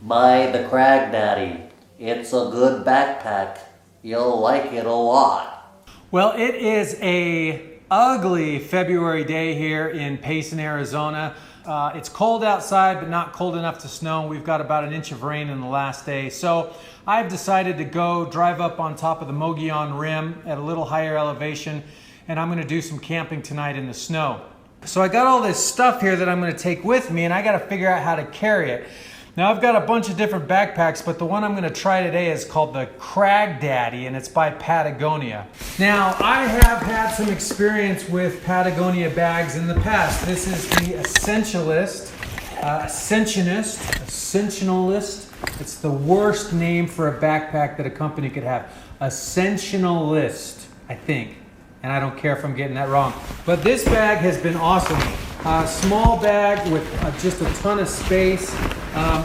Buy the Crag Daddy. It's a good backpack. You'll like it a lot. Well, it is a ugly February day here in Payson, Arizona. It's cold outside, but not cold enough to snow. We've got about an inch of rain in the last day. So I've decided to go drive up on top of the Mogollon Rim at a little higher elevation, and I'm gonna do some camping tonight in the snow. So I got all this stuff here that I'm gonna take with me, and I gotta figure out how to carry it. Now I've got a bunch of different backpacks, but the one I'm gonna try today is called the Crag Daddy, and it's by Patagonia. Now I have had some experience with Patagonia bags in the past. This is the Ascensionalist. It's the worst name for a backpack that a company could have. Ascensionalist, I think. And I don't care if I'm getting that wrong. But this bag has been awesome. Small bag with just a ton of space.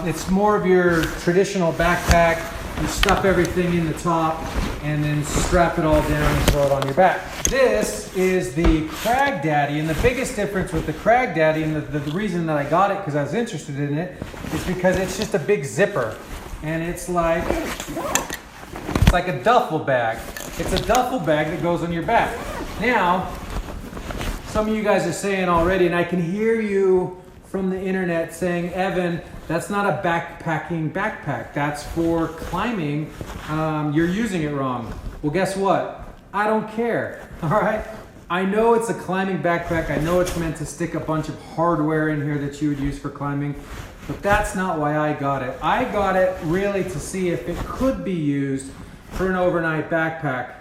It's more of your traditional backpack. You stuff everything in the top and then strap it all down and throw it on your back. This is the Crag Daddy, and the biggest difference with the Crag Daddy, and the reason that I got it because I was interested in it, is because it's just a big zipper. And it's like a duffel bag. It's a duffel bag that goes on your back. Now, some of you guys are saying already, and I can hear you from the internet saying, Evan, that's not a backpacking backpack. That's for climbing. You're using it wrong. Well, guess what? I don't care, all right? I know it's a climbing backpack. I know it's meant to stick a bunch of hardware in here that you would use for climbing, but that's not why I got it. I got it really to see if it could be used for an overnight backpack,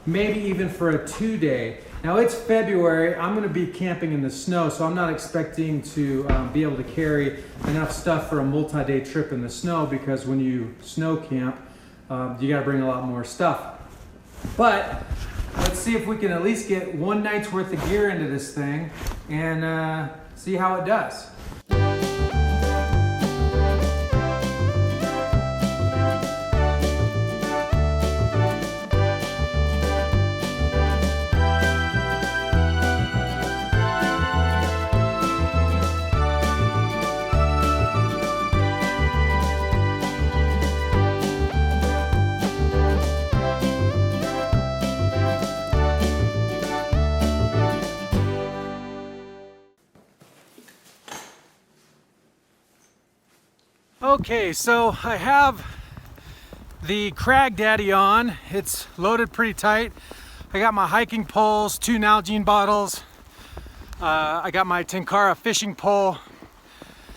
maybe even for a 2-day. Now it's February, I'm gonna be camping in the snow, so I'm not expecting to be able to carry enough stuff for a multi-day trip in the snow, because when you snow camp, you gotta bring a lot more stuff. But let's see if we can at least get one night's worth of gear into this thing and see how it does. Okay, so I have the Crag Daddy on. It's loaded pretty tight. I got my hiking poles, 2 Nalgene bottles. I got my Tenkara fishing pole,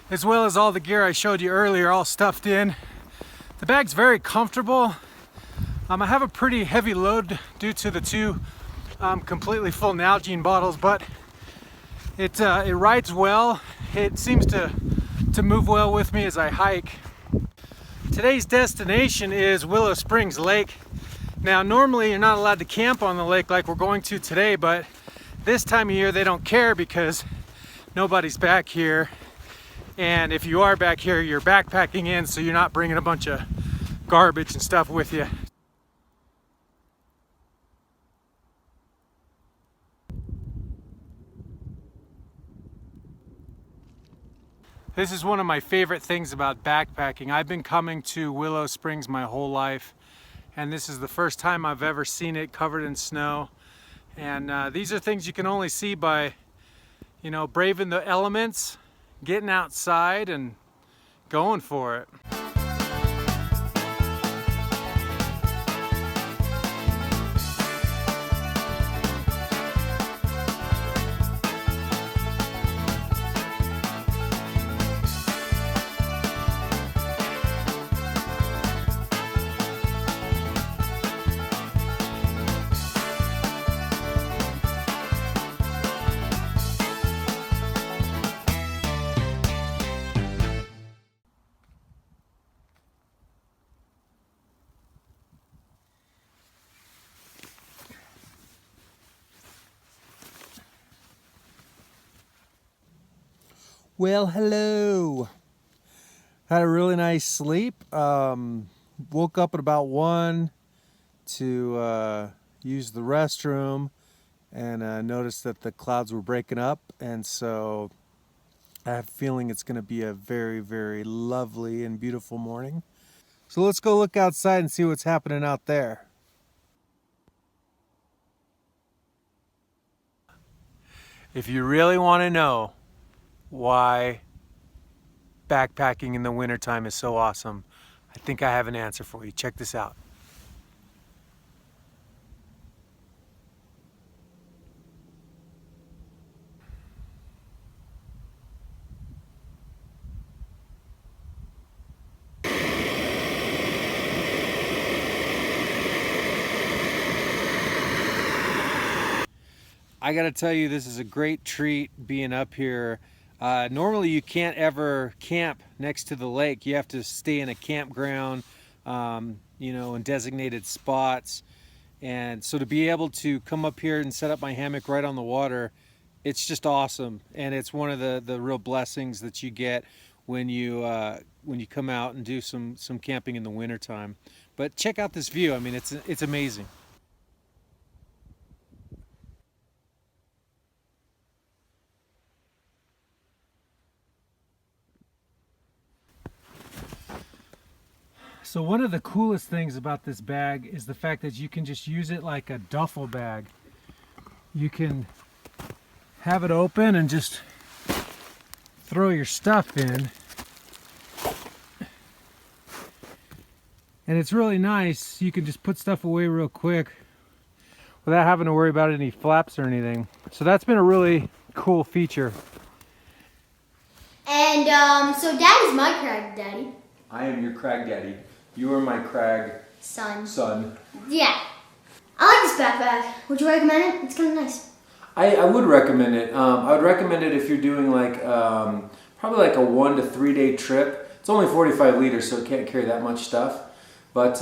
as well as all the gear I showed you earlier, all stuffed in. The bag's very comfortable. I have a pretty heavy load due to the 2 completely full Nalgene bottles, but it rides well. It seems to move well with me as I hike. Today's destination is Willow Springs Lake. Now normally you're not allowed to camp on the lake like we're going to today, but this time of year they don't care because nobody's back here. And if you are back here, you're backpacking in, so you're not bringing a bunch of garbage and stuff with you. This is one of my favorite things about backpacking. I've been coming to Willow Springs my whole life, and this is the first time I've ever seen it covered in snow. And these are things you can only see by, you know, braving the elements, getting outside and going for it. Well, hello. Had a really nice sleep. Woke up at about 1 to use the restroom and noticed that the clouds were breaking up, and so I have a feeling it's going to be a very, very lovely and beautiful morning. So let's go look outside and see what's happening out there. If you really want to know why backpacking in the wintertime is so awesome, I think I have an answer for you. Check this out. I gotta tell you, this is a great treat being up here. Normally you can't ever camp next to the lake. You have to stay in a campground, you know, in designated spots. And so to be able to come up here and set up my hammock right on the water, it's just awesome. And it's one of the real blessings that you get when you come out and do some camping in the wintertime. But check out this view. I mean, it's amazing. So one of the coolest things about this bag is the fact that you can just use it like a duffel bag. You can have it open and just throw your stuff in. And it's really nice. You can just put stuff away real quick without having to worry about any flaps or anything. So that's been a really cool feature. And so Dad is my crag daddy. I am your crag daddy. You are my crag son. Yeah. I like this backpack. Would you recommend it? It's kind of nice. I would recommend it. I would recommend it if you're doing like probably like a 1 to 3 day trip. It's only 45 liters, so it can't carry that much stuff. But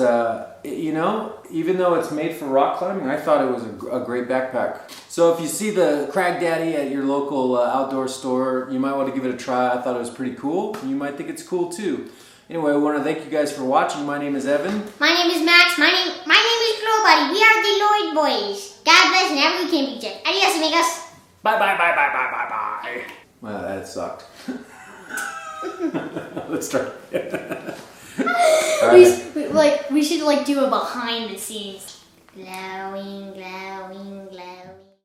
you know, even though it's made for rock climbing, I thought it was a great backpack. So if you see the Crag Daddy at your local outdoor store, you might want to give it a try. I thought it was pretty cool. You might think it's cool too. Anyway, I want to thank you guys for watching. My name is Evan. My name is Max. My name is Glow Buddy. We are the Lloyd Boys. God bless and have a good camping trip. Adios, amigos. Bye bye bye bye bye bye bye. Well, that sucked. Let's try. We should do a behind the scenes. Glowing, glowing, glowing.